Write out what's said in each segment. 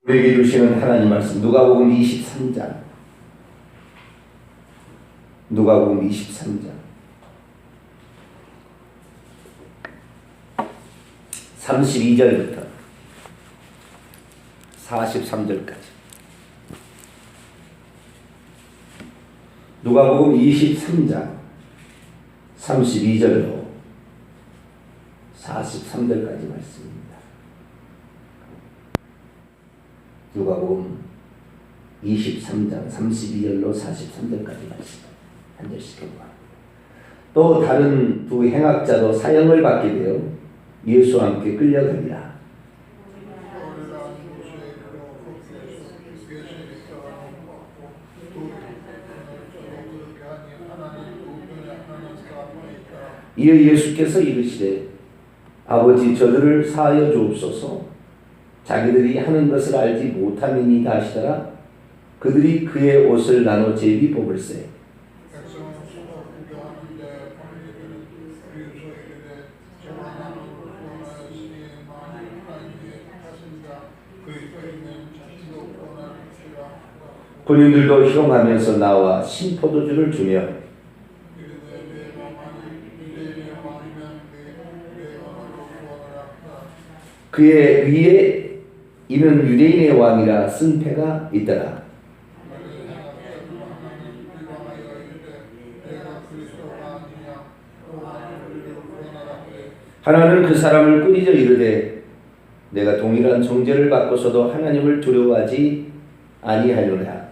우리에게 주시는 하나님 말씀 누가복음 23장 32절부터 43절까지 누가복음 23장 32절로 43절까지 말씀입니다. 누가복음 23장 32절로 43절까지 말씀 한 절씩 읽어봅니다. 또 다른 두 행악자도 사형을 받게 되어 예수와 함께 끌려가니라. 이에 예수께서 이르시되 아버지 저들을 사하여 주옵소서. 자기들이 하는 것을 알지 못함이니이다 하시더라. 그들이 그의 옷을 나눠 제비 뽑을세. 군인들도 희롱하면서 나와 신포도주를 주며 그의 위에 이는 유대인의 왕이라 쓴 패가 있더라. 하나는 그 사람을 꾸짖어 이르되 내가 동일한 정죄를 받고서도 하나님을 두려워하지 아니하려나.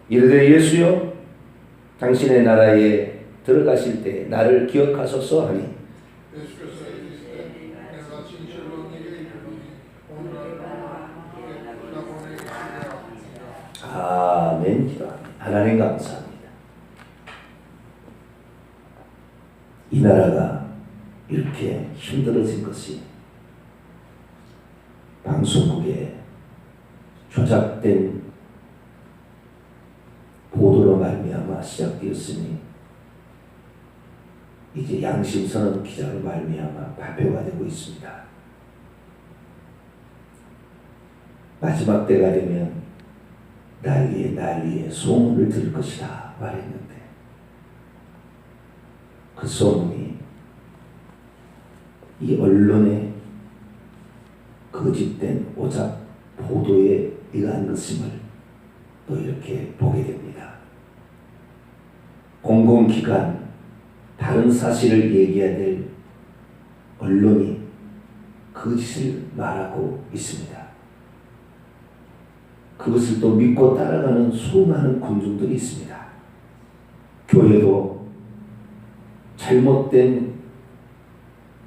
이르되 예수여 당신의 나라에 들어가실 때 나를 기억하소서 하니 아멘. 하나님 감사합니다. 이 나라가 이렇게 힘들어진 것이 방송국에 조작된 보도로 말미암아 시작되었으니 이제 양심선언 기자로 말미암아 발표가 되고 있습니다. 마지막 때가 되면 난리에 소문을 들을 것이다 말했는데 그 소문이 이 언론의 거짓된 오작 보도에 의한 것임을 또 이렇게 보게 됩니다. 공공기관, 다른 사실을 얘기해야 될 언론이 거짓을 말하고 있습니다. 그것을 또 믿고 따라가는 수많은 군중들이 있습니다. 교회도 잘못된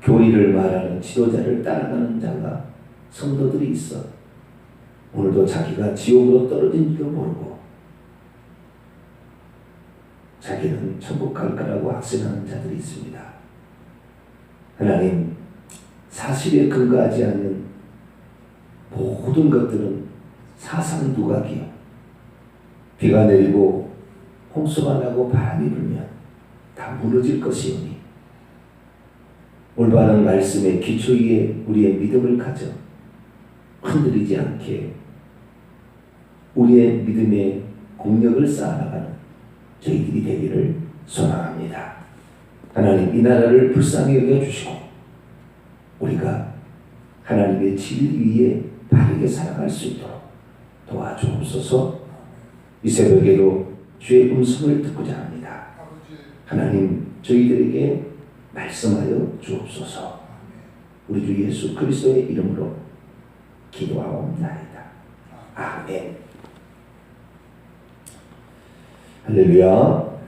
교리를 말하는 지도자를 따라가는 자가 성도들이 있어 오늘도 자기가 지옥으로 떨어진지도 모르고 자기는 천국 갈 거라고 확신하는 자들이 있습니다. 하나님, 사실에 근거하지 않는 모든 것들은 사상 누각이요. 비가 내리고 홍수가 나고 바람이 불면 다 무너질 것이오니 올바른 말씀의 기초 위에 우리의 믿음을 가져 흔들리지 않게 우리의 믿음의 공력을 쌓아나가는 저희들이 되기를 소망합니다. 하나님, 이 나라를 불쌍히 여겨주시고 우리가 하나님의 진리 위에 바르게 살아갈 수 있도록 도와주옵소서. 이 새벽에도 주의 음성을 듣고자 합니다. 하나님, 저희들에게 말씀하여 주옵소서. 우리 주 예수 그리스도의 이름으로 기도하옵나이다. 아멘. 할렐루야.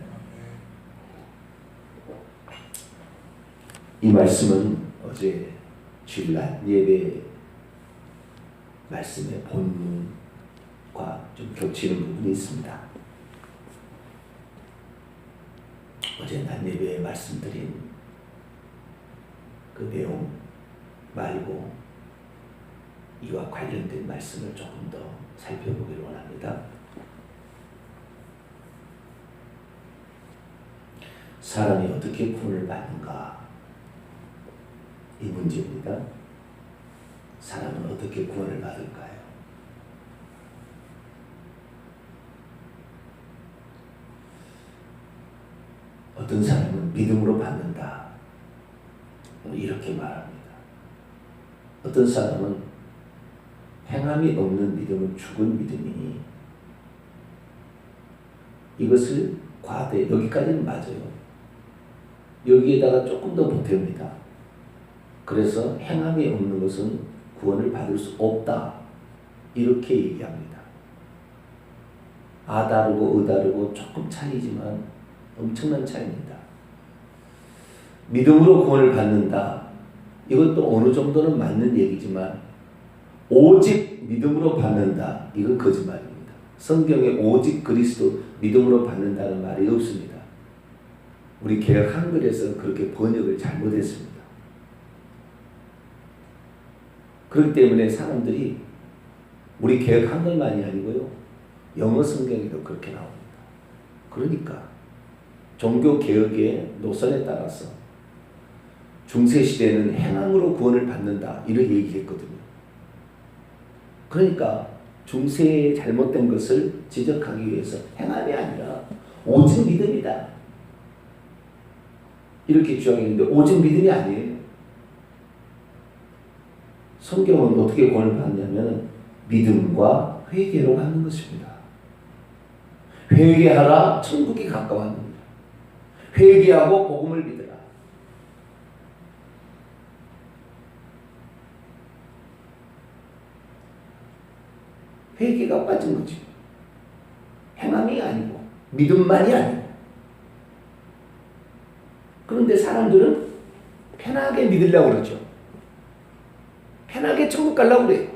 이 말씀은 어제 주일날 예배 말씀의 본문과 좀 겹치는 부분이 있습니다. 어제 날 예배에 말씀드린 그 내용 말고 이와 관련된 말씀을 조금 더 살펴보기를 원합니다. 사람이 어떻게 구원을 받는가? 이 문제입니다. 사람은 어떻게 구원을 받을까요? 어떤 사람은 믿음으로 받는다, 이렇게 말합니다. 어떤 사람은 행함이 없는 믿음은 죽은 믿음이니, 이것을 과대, 여기까지는 맞아요. 여기에다가 조금 더 보탭니다. 그래서 행함이 없는 것은 구원을 받을 수 없다, 이렇게 얘기합니다. 아 다르고 다르고 조금 차이지만 엄청난 차이입니다. 믿음으로 구원을 받는다, 이것도 어느 정도는 맞는 얘기지만 오직 믿음으로 받는다, 이건 거짓말입니다. 성경에 오직 그리스도 믿음으로 받는다는 말이 없습니다. 우리 개역 한글에서 그렇게 번역을 잘못했습니다. 그렇기 때문에 사람들이 우리 개역 한글만이 아니고요, 영어 성경에도 그렇게 나옵니다. 그러니까 종교 개혁의 노선에 따라서 중세시대는 행함으로 구원을 받는다, 이렇게 얘기했거든요. 그러니까 중세의 잘못된 것을 지적하기 위해서 행함이 아니라 오직 믿음이다, 이렇게 주장했는데 오직 믿음이 아니에요. 성경은 어떻게 구원을 받냐면 믿음과 회개로 받는 것입니다. 회개하라, 천국이 가까웠느니라. 회개하고 복음을 믿으라. 회개가 빠진 거지. 행함이 아니고 믿음만이 아니고. 그런데 사람들은 편하게 믿으려고 그러죠. 편하게 천국 가려고 그래요.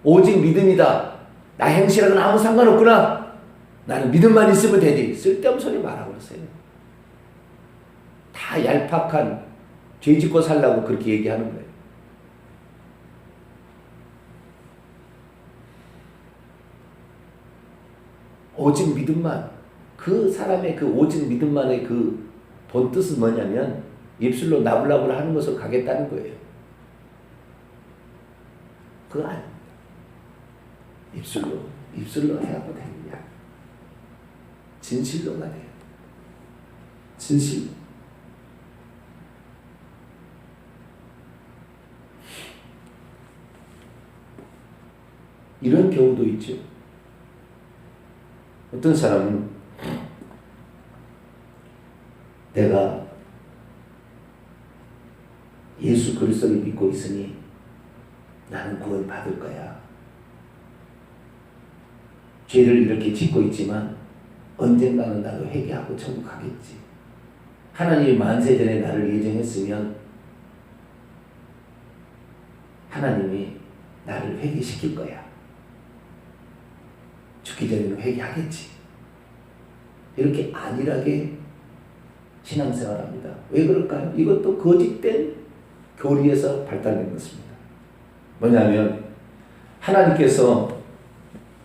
오직 믿음이다. 나 행실하고는 아무 상관없구나. 나는 믿음만 있으면 되지. 쓸데없는 소리 말하고 그러세요. 다 얄팍한 죄 짓고 살라고 그렇게 얘기하는 거예요. 오직 믿음만, 그 사람의 그 오직 믿음만의 그 본 뜻은 뭐냐면 입술로 나불나불 하는 것으로 가겠다는 거예요. 그거 아닙니다. 입술로 해야만 됩니다. 진실로만 해요. 진실로. 이런 경우도 있죠. 어떤 사람은 내가 예수 그리스도를 믿고 있으니 나는 구원 받을 거야. 죄를 이렇게 짓고 있지만 언젠가는 나도 회개하고 천국 가겠지. 하나님이 만세전에 나를 예정했으면 하나님이 나를 회개시킬 거야. 죽기 전에는 회개하겠지. 이렇게 안일하게 신앙생활합니다. 왜 그럴까요? 이것도 거짓된 교리에서 발달된 것입니다. 뭐냐면 하나님께서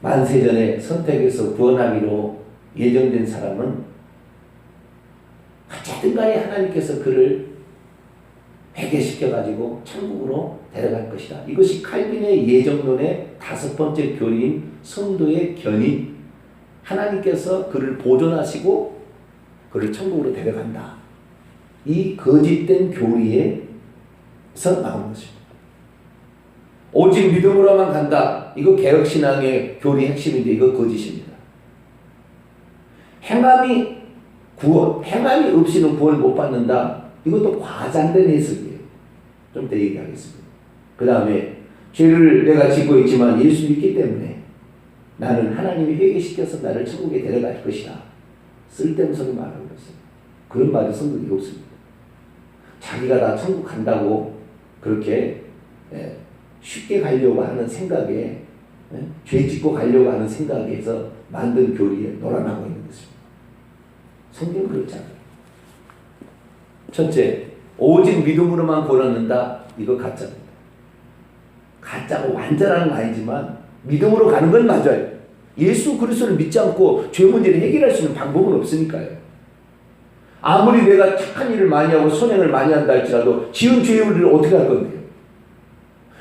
만세전에 선택해서 구원하기로 예정된 사람은 어쨌든 간에 하나님께서 그를 회개시켜가지고 천국으로 데려갈 것이다. 이것이 칼빈의 예정론의 5번째 교리인 성도의 견인. 하나님께서 그를 보존하시고 그를 천국으로 데려간다. 이 거짓된 교리에서 나온 것입니다. 오직 믿음으로만 간다. 이거 개혁신앙의 교리 핵심인데 이거 거짓입니다. 행함이 없이는 구원을 못 받는다. 이것도 과장된 해석이에요. 좀 더 얘기하겠습니다. 그 다음에 죄를 내가 짓고 있지만 예수 믿기 때문에 나는 하나님이 회개시켜서 나를 천국에 데려갈 것이다. 쓸데없는 소리 말하고 있어요. 그런 말이 성경에 없습니다. 자기가 다 천국 간다고 그렇게 쉽게 가려고 하는 생각에, 죄 짓고 가려고 하는 생각에서 만든 교리에 놀아나고 있는 것입니다. 성경은 그렇지 않아요. 첫째, 오직 믿음으로만 구원받는다. 이거 가짜입니다. 가짜고 완전한 건 아니지만 믿음으로 가는 건 맞아요. 예수 그리스도를 믿지 않고 죄 문제를 해결할 수 있는 방법은 없으니까요. 아무리 내가 착한 일을 많이 하고 선행을 많이 한다 할지라도 지은 죄를 어떻게 할 건데요?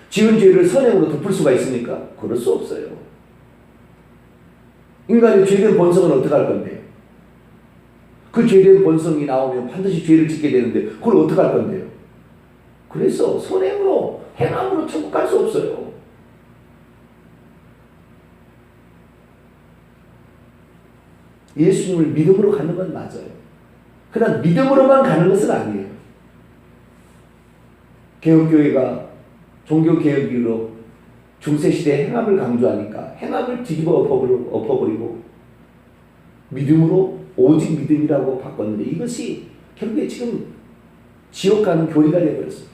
지은 죄를 선행으로 덮을 수가 있습니까? 그럴 수 없어요. 인간의 죄된 본성은 어떻게 할 건데요? 그 죄된 본성이 나오면 반드시 죄를 짓게 되는데 그걸 어떻게 할 건데요? 그래서 선행으로 행함으로 천국 갈 수 없어요. 예수님을 믿음으로 가는 건 맞아요. 그러나 믿음으로만 가는 것은 아니에요. 개혁교회가 종교개혁으로 중세시대 행함을 강조하니까 행함을 뒤집어 엎어버리고 믿음으로 오직 믿음이라고 바꿨는데 이것이 결국에 지금 지옥 가는 교리가 되어버렸습니다.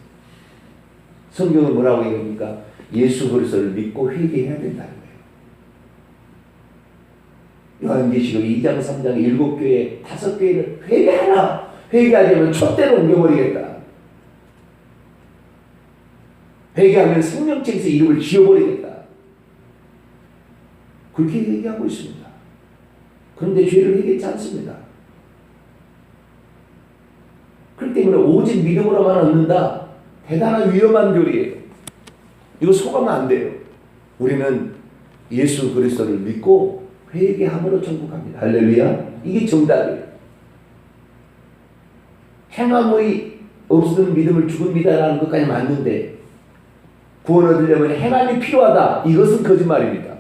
성경은 뭐라고 얘기합니까? 예수 그리스도를 믿고 회개해야 된다는 거예요. 요한계시록 2장 3장 7교회 5교회를 회개하라. 회개하지 않으면 촛대로 옮겨버리겠다. 회개하면 생명책에서 이름을 지워버리겠다. 그렇게 얘기하고 있습니다. 그런데 죄를 회개하지 않습니다. 그렇기 때문에 오직 믿음으로만 얻는다. 대단한 위험한 교리예요. 이거 속으면 안 돼요. 우리는 예수 그리스도를 믿고 회개함으로 천국 갑니다. 할렐루야. 이게 정답이에요. 행함의 없는 믿음을 죽은 믿다라는 것까지 맞는데 구원 얻으려면 행함이 필요하다. 이것은 거짓말입니다.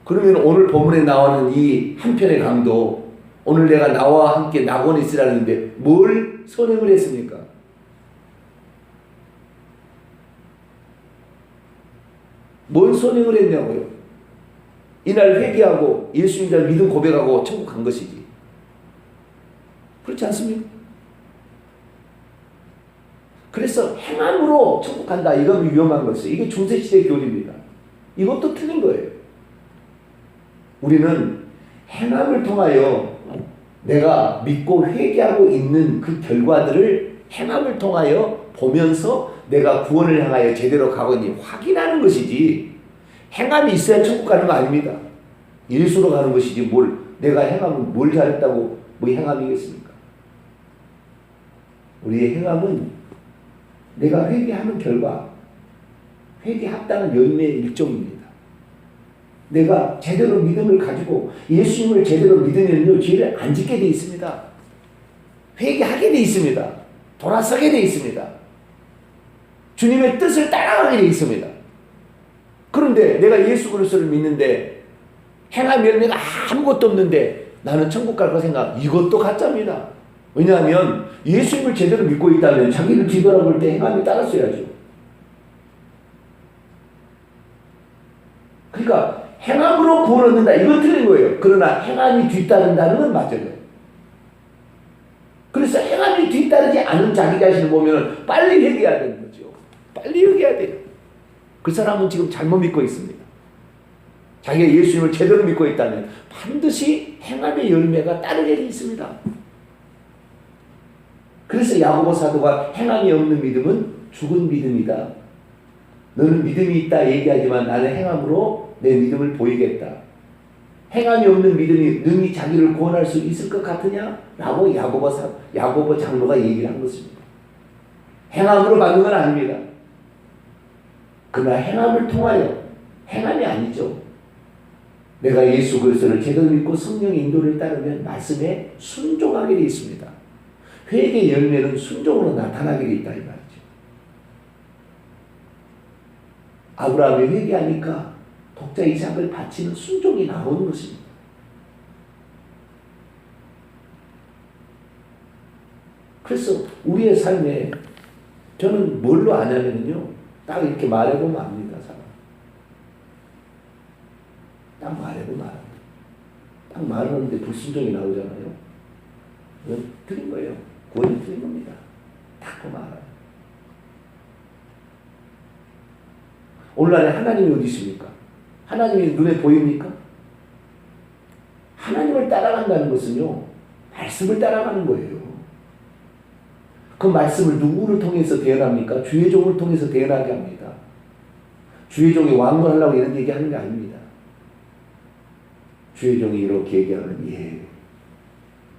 그러면 오늘 본문에 나오는 이 한 편의 강도, 오늘 내가 나와 함께 낙원에 있으라는데 뭘 선행을 했습니까? 뭔 선행을 했냐고요? 이날 회개하고 예수님을 믿음 고백하고 천국 간 것이지. 그렇지 않습니까? 그래서 행함으로 천국 간다. 이건 위험한 것이에요. 이게 중세시대 교리입니다. 이것도 틀린 거예요. 우리는 행함을 통하여 내가 믿고 회개하고 있는 그 결과들을 행함을 통하여 보면서 내가 구원을 향하여 제대로 가고 있는지 확인하는 것이지 행함이 있어야 천국 가는 거 아닙니다. 예수로 가는 것이지 내가 행하면 뭘 잘했다고 뭐 행함이겠습니까? 우리의 행함은 내가 회개하는 결과, 회개 합당한 열매의 일종입니다. 내가 제대로 믿음을 가지고 예수님을 제대로 믿으면요 죄를 안 짓게 돼 있습니다. 회개하게 돼 있습니다. 돌아서게 돼 있습니다. 주님의 뜻을 따라가게 돼 있습니다. 그런데 내가 예수 그리스도를 믿는데 행함 열매가 아무것도 없는데 나는 천국 갈 거 생각, 이것도 가짜입니다. 왜냐하면 예수님을 제대로 믿고 있다면 자기를 뒤돌아볼 때 행함이 따랐어야죠. 그러니까 행함으로 구원 얻는다. 이건 틀린 거예요. 그러나 행함이 뒤따른다는 건 맞아요. 그래서 행함이 뒤따르지 않은 자기 자신을 보면 빨리 회개해야 되는 거죠. 빨리 회개해야 돼요. 그 사람은 지금 잘못 믿고 있습니다. 자기가 예수님을 제대로 믿고 있다면 반드시 행함의 열매가 따르게 되어 있습니다. 그래서 야고보 사도가 행함이 없는 믿음은 죽은 믿음이다. 너는 믿음이 있다 얘기하지만 나는 행함으로 내 믿음을 보이겠다. 행함이 없는 믿음이 능히 자기를 구원할 수 있을 것 같으냐? 라고 야고보 장로가 얘기를 한 것입니다. 행함으로 받는 건 아닙니다. 그러나 행함을 통하여, 행함이 아니죠. 내가 예수 그리스도를 제대로 믿고 성령의 인도를 따르면 말씀에 순종하게 되어 있습니다. 회개의 열매는 순종으로 나타나게 되어 있다 이 말이죠. 아브라함이 회개하니까 독자 이삭을 바치는 순종이 나오는 것입니다. 그래서 우리의 삶에 저는 뭘로 아냐면요, 딱 이렇게 말해보면 압니다. 사람. 딱 말해보면 압니다. 딱 말하는데 불순종이 나오잖아요. 이건 틀린 거예요. 구원이 틀린 겁니다. 딱 보면 알아요. 오늘날에 하나님이 어디 있습니까? 하나님이 눈에 보입니까? 하나님을 따라간다는 것은요, 말씀을 따라가는 거예요. 그 말씀을 누구를 통해서 대언합니까? 주의 종을 통해서 대언하게 합니다. 주의 종이 왕노하려고 이런 얘기하는 게 아닙니다. 주의 종이 이렇게 얘기하면 예,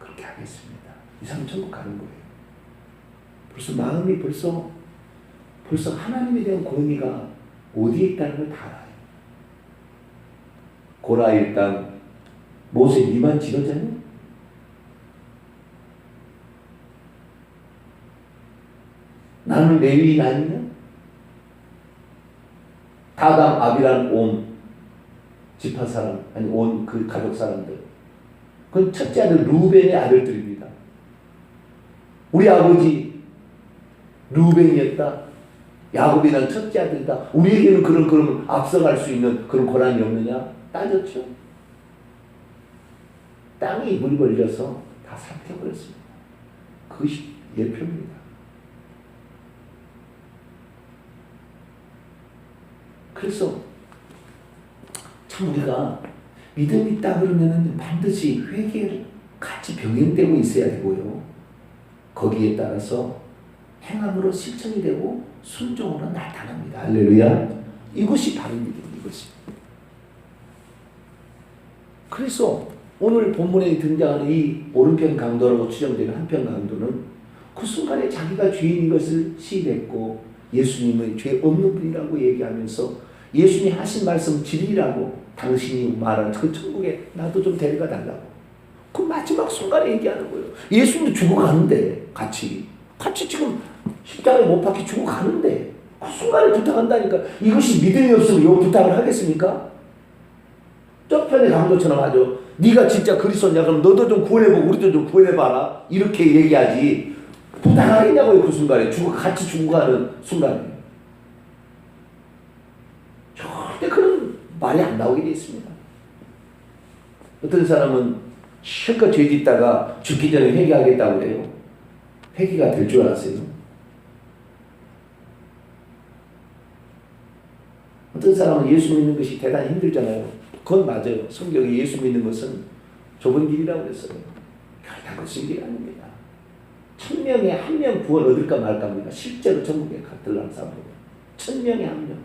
그렇게 하겠습니다. 이 사람 천국 가는 거예요. 벌써 마음이 벌써 하나님에 대한 공의가 어디에 있다는 걸 다 알아요. 고라 일당 모세 니만 지도자냐? 나는 레위인 아니냐? 다담 아비란 온 지파 사람 아니 온 그 가족 사람들 그건 첫째 아들 루벤의 아들들입니다. 우리 아버지 루벤이었다. 야곱이란 첫째 아들이다. 우리에게는 그런 앞서갈 수 있는 그런 권한이 없느냐? 따졌죠. 땅에 입을 벌려서 다 삼켜버렸습니다. 그것이 예표입니다. 그래서 참 우리가 믿음이 있다 그러면은 반드시 회개를 같이 병행되고 있어야 되고요. 거기에 따라서 행함으로 실천이 되고 순종으로 나타납니다. 할렐루야. 이것이 바른 믿음, 이것이. 그래서 오늘 본문에 등장하는 이 오른편 강도라고 추정되는 한편 강도는 그 순간에 자기가 죄인인 것을 시인했고 예수님은 죄 없는 분이라고 얘기하면서 예수님이 하신 말씀 진리라고 당신이 말하는 그 천국에 나도 좀 데려가 달라고. 그 마지막 순간에 얘기하는 거예요. 예수님도 죽어가는데 같이 지금 십자가에 못 박혀 죽어가는데 그 순간에 부탁한다니까. 이것이 믿음이 없으면 요 부탁을 하겠습니까? 저편의 강도처럼 하죠. 네가 진짜 그리스도냐 그럼 너도 좀 구원해보고 우리도 좀 구원해봐라 이렇게 얘기하지 부탁하겠냐고요. 그 순간에 같이 죽어가는 순간에 절대 그런 말이 안 나오게 돼 있습니다. 어떤 사람은 실컷 죄 짓다가 죽기 전에 회개하겠다고 그래요. 회개가 될 줄 아세요? 어떤 사람은 예수 믿는 것이 대단히 힘들잖아요. 그건 맞아요. 성경에 예수 믿는 것은 좁은 길이라고 그랬어요. 결단코 쉬운 길이 아닙니다. 1000명에 1명 구원 얻을까 말까 합니다. 실제로 전국에 들어간 사람들 1000명에 1명.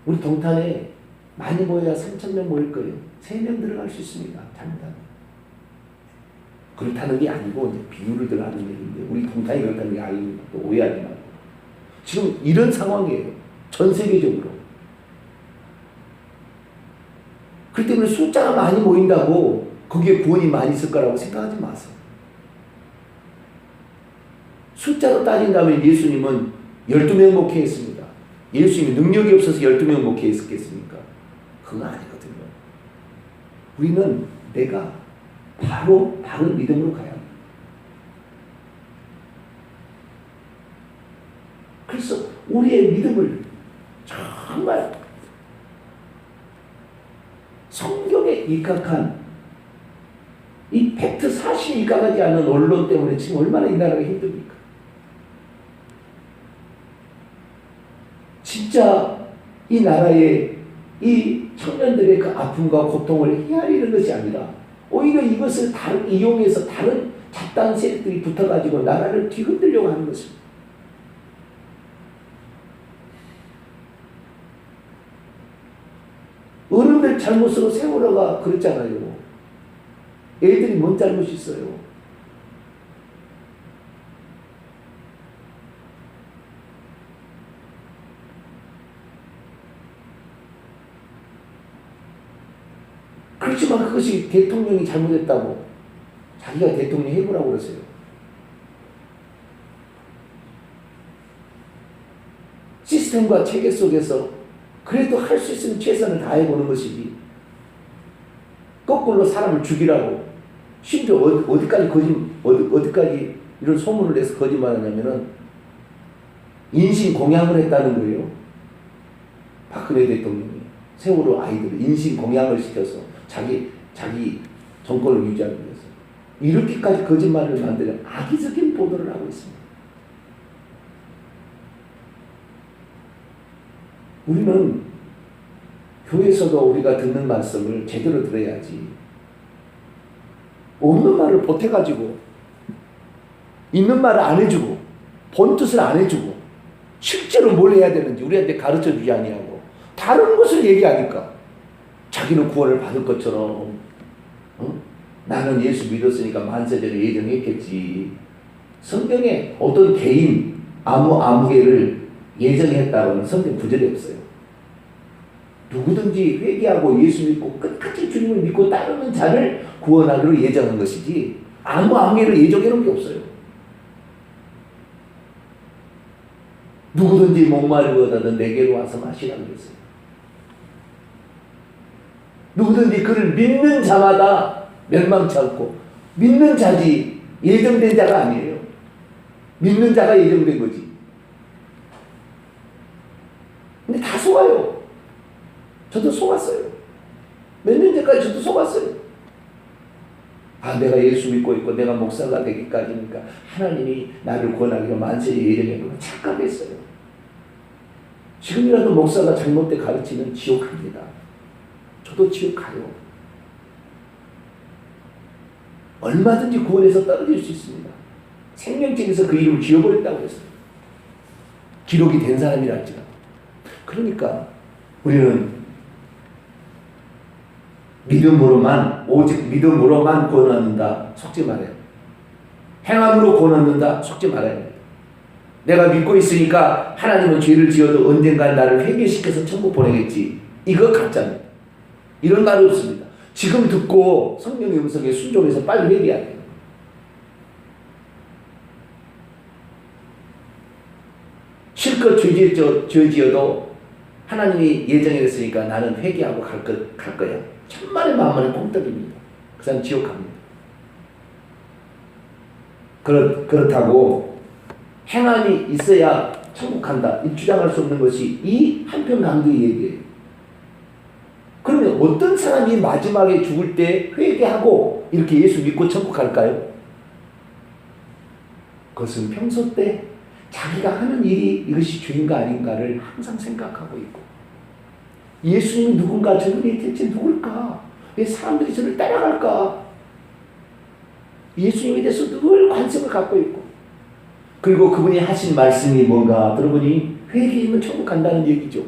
우리 동탄에 많이 모여야 3000명 모일 거예요. 3명 들어갈 수 있습니다. 잘못하면. 그렇다는 게 아니고 이제 비유를 들어가는 얘기인데 우리 동탄이 그렇다는 게 아닙니다. 또 오해하지 말고. 지금 이런 상황이에요. 전 세계적으로. 그렇기 때문에 숫자가 많이 모인다고 거기에 구원이 많이 있을 거라고 생각하지 마세요. 숫자로 따진다면 예수님은 12명 목회했습니다. 예수님이 능력이 없어서 12명 목회했겠습니까? 그건 아니거든요. 우리는 내가 바로 바른 믿음으로 가야 합니다. 그래서 우리의 믿음을 정말 성경에 입각한 이 팩트 사실에 입각하지 않는 언론 때문에 지금 얼마나 이 나라가 힘듭니까? 진짜 이 나라의 이 청년들의 그 아픔과 고통을 헤아리는 것이 아니라 오히려 이것을 이용해서 다른 잡다한 세력들이 붙어가지고 나라를 뒤흔들려고 하는 것입니다. 어른들 잘못으로 세월호가 그랬잖아요. 애들이 뭔 잘못이 있어요? 그렇지만 그것이 대통령이 잘못했다고 자기가 대통령 해보라고 그러세요. 시스템과 체계 속에서 그래도 할 수 있으면 최선을 다해보는 것이지 거꾸로 사람을 죽이라고 심지어 어디까지 이런 소문을 내서 거짓말하냐면은 인신공양을 했다는 거예요. 박근혜 대통령이 세월호 아이들을 인신공양을 시켜서 자기 정권을 유지하기 위해서 이렇게까지 거짓말을 만드는 악의적인 보도를 하고 있습니다. 우리는 교회에서도 우리가 듣는 말씀을 제대로 들어야지 없는 말을 보태가지고 있는 말을 안 해주고 본 뜻을 안 해주고 실제로 뭘 해야 되는지 우리한테 가르쳐주지 아니하고 다른 것을 얘기하니까 자기는 구원을 받을 것처럼 나는 예수 믿었으니까 만세대로 예정했겠지. 성경에 어떤 개인 아무개를 예정했다고는 성경 구절이 없어요. 누구든지 회개하고 예수 믿고 끝까지 주님을 믿고 따르는 자를 구원하기로 예정한 것이지 아무개를 예정해 놓은 게 없어요. 누구든지 목마르거든 내게로 와서 마시라 그랬어요. 누구든지 그를 믿는 자마다 멸망치 않고 믿는 자지 예정된 자가 아니에요. 믿는 자가 예정된 거지. 근데 다 속아요. 저도 속았어요. 몇 년 전까지 저도 속았어요. 내가 예수 믿고 있고 내가 목사가 되기까지니까 하나님이 나를 구원하기로 만세에 예정했구나 착각했어요. 지금이라도 목사가 잘못돼 가르치면 지옥 갑니다. 저도 지옥 가요. 얼마든지 구원에서 떨어질 수 있습니다. 생명책에서 그 이름을 지워버렸다고 했어요. 기록이 된 사람이랄지라도. 그러니까 우리는 믿음으로만 오직 믿음으로만 구원받는다 속지 말아요. 행함으로 구원받는다 속지 말아요. 내가 믿고 있으니까 하나님은 죄를 지어도 언젠가 나를 회개시켜서 천국 보내겠지. 이거 가짜입니다. 이런 말이 없습니다. 지금 듣고 성령의 음성에 순종해서 빨리 회개해야 돼요. 실컷 죄 지어도 하나님이 예정했으니까 나는 회개하고 갈 거야. 천만의 만만의 뻥떡입니다. 그 사람 지옥 갑니다. 그렇다고 행함이 있어야 천국 간다. 이 주장할 수 없는 것이 이 한편 강도의 얘기예요. 그러면 어떤 사람이 마지막에 죽을 때 회개하고 이렇게 예수 믿고 천국 갈까요? 그것은 평소 때 자기가 하는 일이 이것이 죄인가 아닌가를 항상 생각하고 있고 예수님이 누군가 저분이 대체 누굴까? 왜 사람들이 저를 따라갈까? 예수님에 대해서 늘 관심을 갖고 있고 그리고 그분이 하신 말씀이 뭔가 들어보니 회개하면 천국 간다는 얘기죠.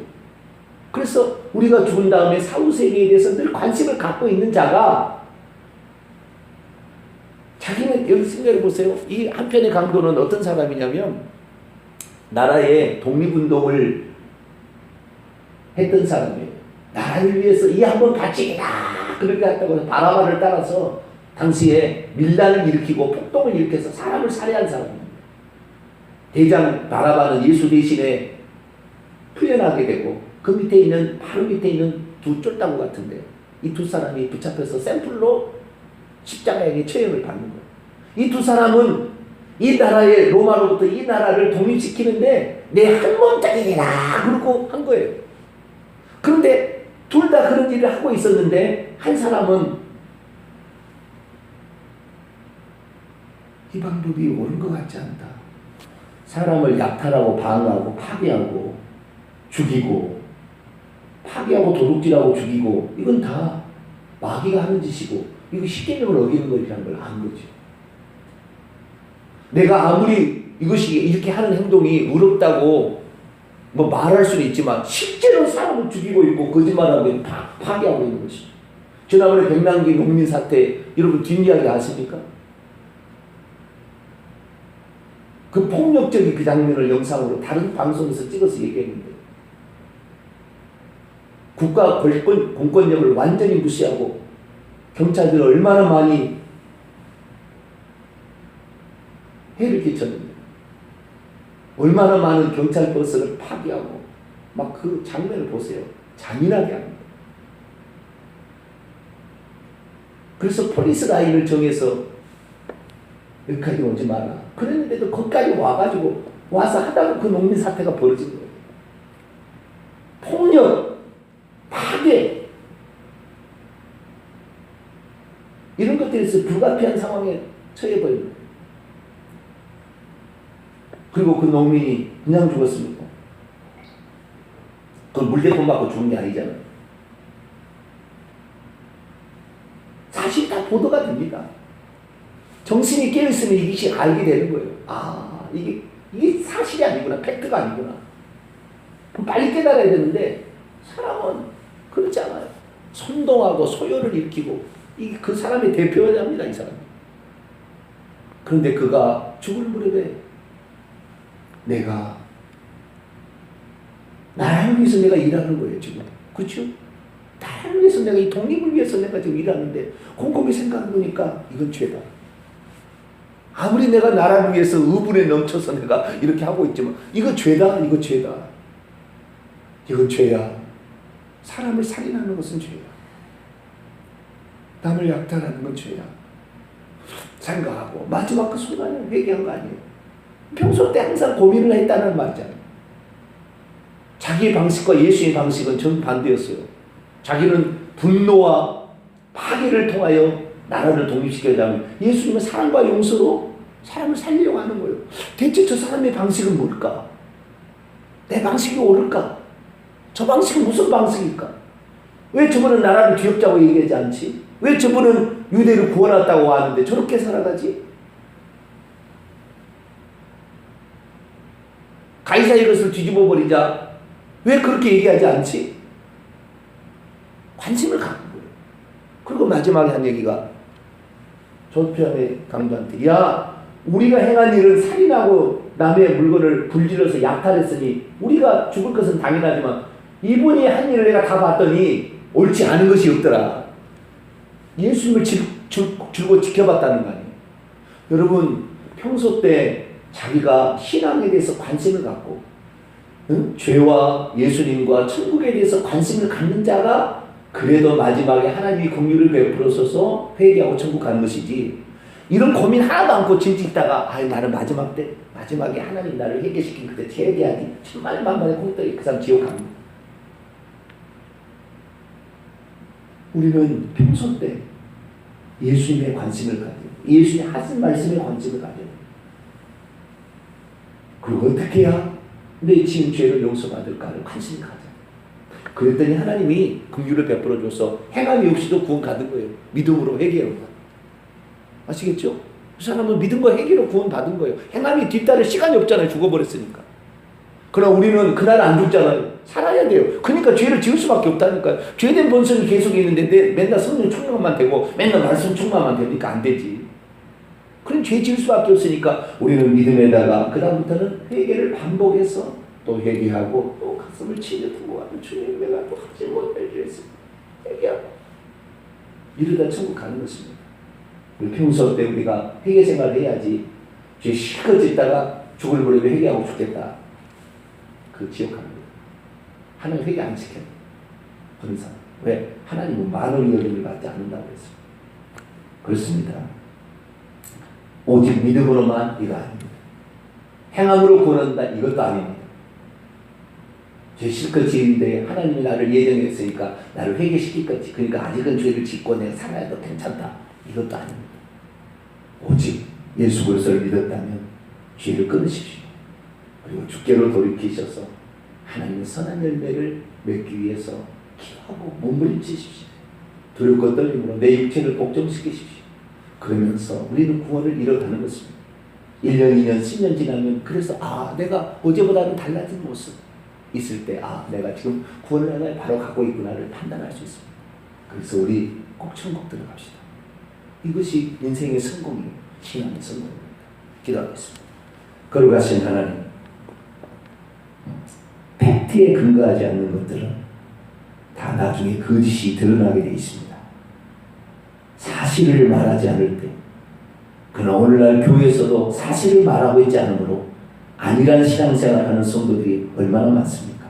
그래서 우리가 죽은 다음에 사후세계에 대해서 늘 관심을 갖고 있는 자가 자기는 여기 생각해 보세요. 이 한편의 강도는 어떤 사람이냐면 나라의 독립운동을 했던 사람이에요. 나라를 위해서 이 한번 바치기다 그렇게 했다고 바라바를 따라서 당시에 밀란을 일으키고 폭동을 일으켜서 사람을 살해한 사람입니다. 대장 바라바는 예수 대신에 풀려나게 되고 그 밑에 있는 바로 밑에 있는 두 쫄따구 같은데 이 두 사람이 붙잡혀서 샘플로 십자가에 처형을 받는 거예요. 이 두 사람은 이 나라의 로마로부터 이 나라를 독립시키는데 내 한 몸짜리라 그러고 한 거예요. 그런데 둘 다 그런 일을 하고 있었는데 한 사람은 이 방법이 옳은 것 같지 않다. 사람을 약탈하고 방어하고 파괴하고 죽이고 파괴하고 도둑질하고 죽이고 이건 다 마귀가 하는 짓이고 이거 십계명을 어기는 것이라는 걸 아는 거죠. 내가 아무리 이것이 이렇게 하는 행동이 의롭다고 뭐 말할 수는 있지만 실제로 사람을 죽이고 있고 거짓말하고 있고 파괴하고 있는 것이죠. 지난번에 백남기 농민 사태 여러분 뒷이야기 아십니까? 그 폭력적인 그 장면을 영상으로 다른 방송에서 찍어서 얘기했는데 국가 공권력을 완전히 무시하고 경찰들을 얼마나 많이 해를 끼쳤는데 얼마나 많은 경찰 버스를 파괴하고 막 그 장면을 보세요. 잔인하게 합니다. 그래서 폴리스 라인을 정해서 여기까지 오지 마라. 그랬는데도 거기까지 와가지고 와서 하다가 그 농민 사태가 벌어진 거예요. 폭력, 파괴 이런 것들에서 불가피한 상황에 처해버린 거예요. 그리고 그 농민이 그냥 죽었습니까? 그건 물대포 맞고 죽은 게 아니잖아요. 사실 다 보도가 됩니다. 정신이 깨어있으면 이것이 알게 되는 거예요. 아, 이게 사실이 아니구나. 팩트가 아니구나. 그럼 빨리 깨달아야 되는데 사람은 그렇지 않아요. 선동하고 소요를 일으키고 그 사람의 대표자입니다, 이 사람. 그런데 그가 죽을 무렵에 내가 나라를 위해서 내가 일하는 거예요, 지금. 그렇죠? 나라를 위해서 내가 이 독립을 위해서 내가 지금 일하는데 곰곰이 생각해보니까 이건 죄다. 아무리 내가 나라를 위해서 의분에 넘쳐서 내가 이렇게 하고 있지만 이거 죄다, 이거 죄다. 이건 죄야. 사람을 살인하는 것은 죄야. 남을 약탈하는 건 죄야. 생각하고 마지막 그 순간에 회개한 거 아니에요. 평소 때 항상 고민을 했다는 말이잖아요. 자기의 방식과 예수의 방식은 정반대였어요. 자기는 분노와 파괴를 통하여 나라를 독립시켜야 하면 예수님은 사랑과 용서로 사람을 살리려고 하는 거예요. 대체 저 사람의 방식은 뭘까? 내 방식이 옳을까? 저 방식은 무슨 방식일까? 왜 저분은 나라를 뒤엎자고 얘기하지 않지? 왜 저분은 유대를 구원했다고 하는데 저렇게 살아가지? 가이사의 것을 뒤집어 버리자. 왜 그렇게 얘기하지 않지? 관심을 갖는 거예요. 그리고 마지막에 한 얘기가 조편의 강도한테, 야, 우리가 행한 일은 살인하고 남의 물건을 불질러서 약탈했으니 우리가 죽을 것은 당연하지만 이분이 한 일을 내가 다 봤더니 옳지 않은 것이 없더라. 예수님을 줄곧 지켜봤다는 거 아니에요. 여러분, 평소 때 자기가 신앙에 대해서 관심을 갖고 죄와 예수님과 천국에 대해서 관심을 갖는 자가 그래도 마지막에 하나님이 긍휼을 베풀어서 회개하고 천국 가는 것이지, 이런 고민 하나도 않고 진지 있다가 나는 마지막에 하나님 나를 회개시킨 그때 회개하기 천만만만의 공덕이 그 사람 지옥 갑니다. 우리는 평소 때 예수님의 관심을 가져요. 예수님 하신 말씀에 관심을 가져요. 그리고 어떻게 해야 내 지은 죄를 용서받을까를 관심을 가져요. 그랬더니 하나님이 긍휼을 베풀어줘서 행함이 없이도 구원 받은 거예요. 믿음으로 회개로. 아시겠죠? 그 사람은 믿음과 회개로 구원 받은 거예요. 행함이 뒤따를 시간이 없잖아요. 죽어버렸으니까. 그러나 우리는 그날 안 죽잖아요. 살아야 돼요. 그러니까 죄를 지을 수밖에 없다니까요. 죄된 본성이 계속 있는데 맨날 성령 충만만 되고 맨날 말씀 충만만 되니까 안 되지. 그럼 죄 지을 수밖에 없으니까 우리는 믿음에다가 그 다음부터는 회개를 반복해서 또 회개하고 또 가슴을 치며 통곡하고 주님, 내가 또 하지 못할 일을 했습니다. 회개하고 이러다 천국 가는 것입니다. 우리 평소 때 우리가 회개 생활을 해야지 죄 실컷 짓다가 죽을 무렵에 회개하고 죽겠다. 그 지옥 갑니다. 하나님 회개 안 시켜요. 헌사. 왜? 하나님은 만원의 여김을 받지 않는다고 했어요. 그렇습니다. 오직 믿음으로만 이거 아닙니다. 행함으로 구원한다 이것도 아닙니다. 죄 실컷 지은데 하나님이 나를 예정했으니까 나를 회개시킬 거지. 그러니까 아직은 죄를 짓고 내가 살아도 괜찮다. 이것도 아닙니다. 오직 예수 그리스도를 믿었다면 죄를 끊으십시오. 그리고 주께로 돌이키셔서 하나님의 선한 열매를 맺기 위해서 기도하고 몸부림치십시오. 두렵고 떨림으로 내 육체를 복종시키십시오. 그러면서 우리는 구원을 이뤄가는 것입니다. 1년, 2년, 10년 지나면 그래서 내가 어제보다는 달라진 모습 있을 때 내가 지금 구원을 하나에 바로 가고 있구나를 판단할 수 있습니다. 그래서 우리 꼭 천국 들어갑시다. 이것이 인생의 성공이에요. 신앙의 성공입니다. 기도하겠습니다. 거룩하신 하나님, 팩트에 근거하지 않는 것들은 다 나중에 거짓이 드러나게 되어 있습니다. 사실을 말하지 않을 때, 그러나 오늘날 교회에서도 사실을 말하고 있지 않으므로 아니란 신앙생활하는 성도들이 얼마나 많습니까?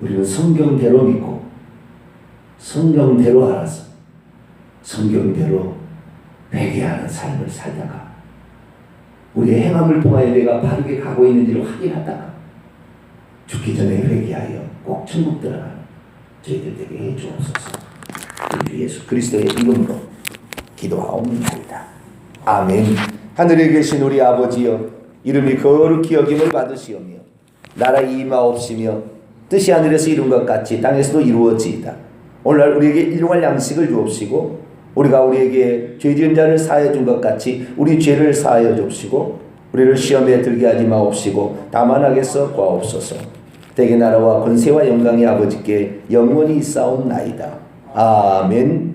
우리는 성경대로 믿고 성경대로 알아서 성경대로 회개하는 삶을 살다가 우리의 행함을 통하여 내가 바르게 가고 있는지를 확인하다가 죽기 전에 회개하여 꼭 천국 들어가는 저희들 되게 해주옵소서. 우리 예수 그리스도의 이름으로 기도하옵나이다. 아멘. 하늘에 계신 우리 아버지여, 이름이 거룩히 여김을 받으시오며 나라의 임하옵시며 뜻이 하늘에서 이룬 것 같이 땅에서도 이루어지이다. 오늘날 우리에게 일용할 양식을 주옵시고 우리가 우리에게 죄 지은 자를 사하여 준 것 같이 우리 죄를 사하여 줍시고 우리를 시험에 들게 하지 마옵시고 다만 악에서 구하옵소서. 대개 나라와 권세와 영광의 아버지께 영원히 있사옵나이다. 아멘.